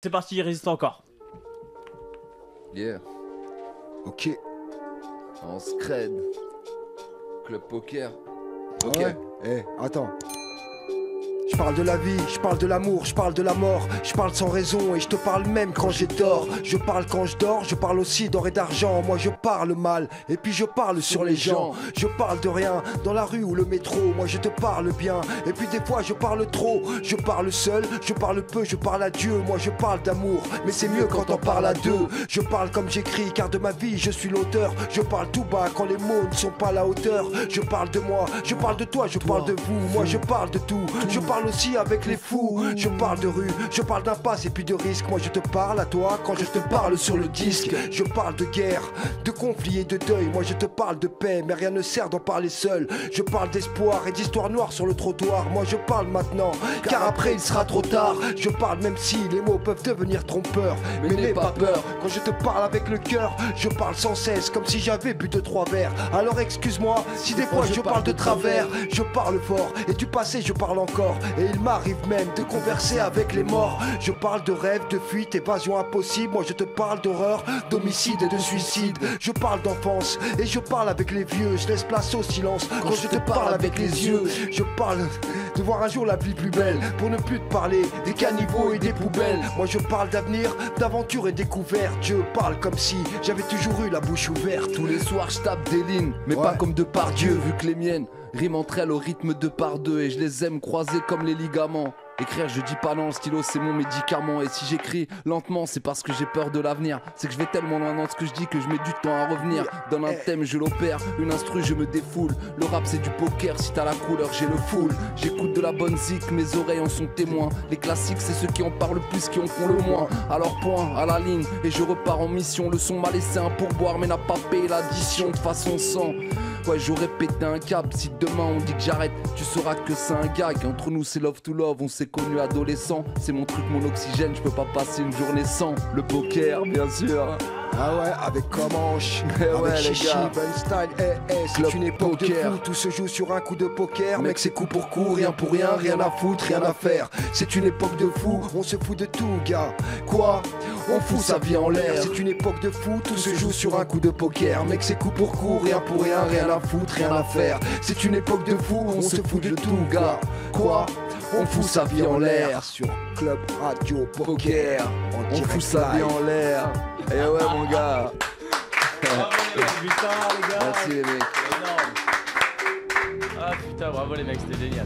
C'est parti, il résiste encore. Yeah. Ok. En scred. Club poker. Ok. Ouais. Attends. Je parle de la vie, je parle de l'amour, je parle de la mort, je parle sans raison et je te parle même quand j'ai tort. Je parle quand je dors, je parle aussi d'or et d'argent. Moi je parle mal et puis je parle sur les gens. Je parle de rien dans la rue ou le métro. Moi je te parle bien et puis des fois je parle trop. Je parle seul, je parle peu, je parle à Dieu. Moi je parle d'amour, mais c'est mieux quand on parle à deux. Je parle comme j'écris car de ma vie je suis l'auteur. Je parle tout bas quand les mots ne sont pas à la hauteur. Je parle de moi, je parle de toi, je parle de vous. Moi je parle de tout, je parle aussi avec les fous. Je parle de rue, je parle d'impasse et puis de risque. Moi je te parle à toi quand je te parle sur le disque. Je parle de guerre, de conflit et de deuil. Moi je te parle de paix, mais rien ne sert d'en parler seul. Je parle d'espoir et d'histoire noire sur le trottoir. Moi je parle maintenant, car après il sera trop tard. Je parle même si les mots peuvent devenir trompeurs. Mais n'aie pas peur, quand je te parle avec le cœur, je parle sans cesse, comme si j'avais bu 2-3 verres. Alors excuse-moi, si des fois je parle de travers. Je parle fort, et du passé je parle encore. Et il m'arrive même de converser avec les morts. Je parle de rêve, de fuite, évasion impossible. Moi je te parle d'horreur, d'homicide et de suicide. Je parle d'enfance, et je parle avec les vieux. Je laisse place au silence quand je te parle avec les yeux. Je parle de voir un jour la vie plus belle, pour ne plus te parler des caniveaux et des poubelles. Moi je parle d'avenir, d'aventure et découverte. Je parle comme si j'avais toujours eu la bouche ouverte. Tous les soirs je tape des lignes, mais pas comme de par Dieu, vu que les miennes riment entre elles au rythme de par deux. Et je les aime croiser comme les ligaments. Écrire je dis pas non, le stylo c'est mon médicament. Et si j'écris lentement c'est parce que j'ai peur de l'avenir. C'est que je vais tellement loin dans ce que je dis que je mets du temps à revenir. Dans un thème je l'opère, une instru je me défoule. Le rap c'est du poker, si t'as la couleur j'ai le full. J'écoute de la bonne zik, mes oreilles en sont témoins. Les classiques c'est ceux qui en parlent le plus, qui en font le moins. Alors point à la ligne et je repars en mission. Le son m'a laissé un pourboire mais n'a pas payé l'addition de façon sans. Ouais j'aurais pété un câble, si demain on dit que j'arrête, tu sauras que c'est un gag. Entre nous c'est love to love, on s'est connus adolescents. C'est mon truc, mon oxygène, je peux pas passer une journée sans. Le poker bien sûr. Ah ouais, avec Comanche, ouais, avec Chichi, Ben Style, c'est une époque poker. de fou, tout se joue sur un coup de poker. Mec c'est coup pour coup, rien pour rien, rien à foutre, rien à faire. C'est une époque de fou, on se fout de tout gars. Quoi? On fout sa vie en l'air. C'est une époque de fou, tout se joue sur un coup de poker. Mec c'est coup pour coup, rien pour rien, rien à foutre, rien à faire. C'est une époque de fou, on se fout de tout gars. Quoi? On fout sa vie en l'air sur Club Radio Poker. On fout sa vie en l'air. Et ouais mon gars. Bravo les mecs, putain les gars. Merci les mecs. Énorme. Ah putain, bravo les mecs, c'était génial.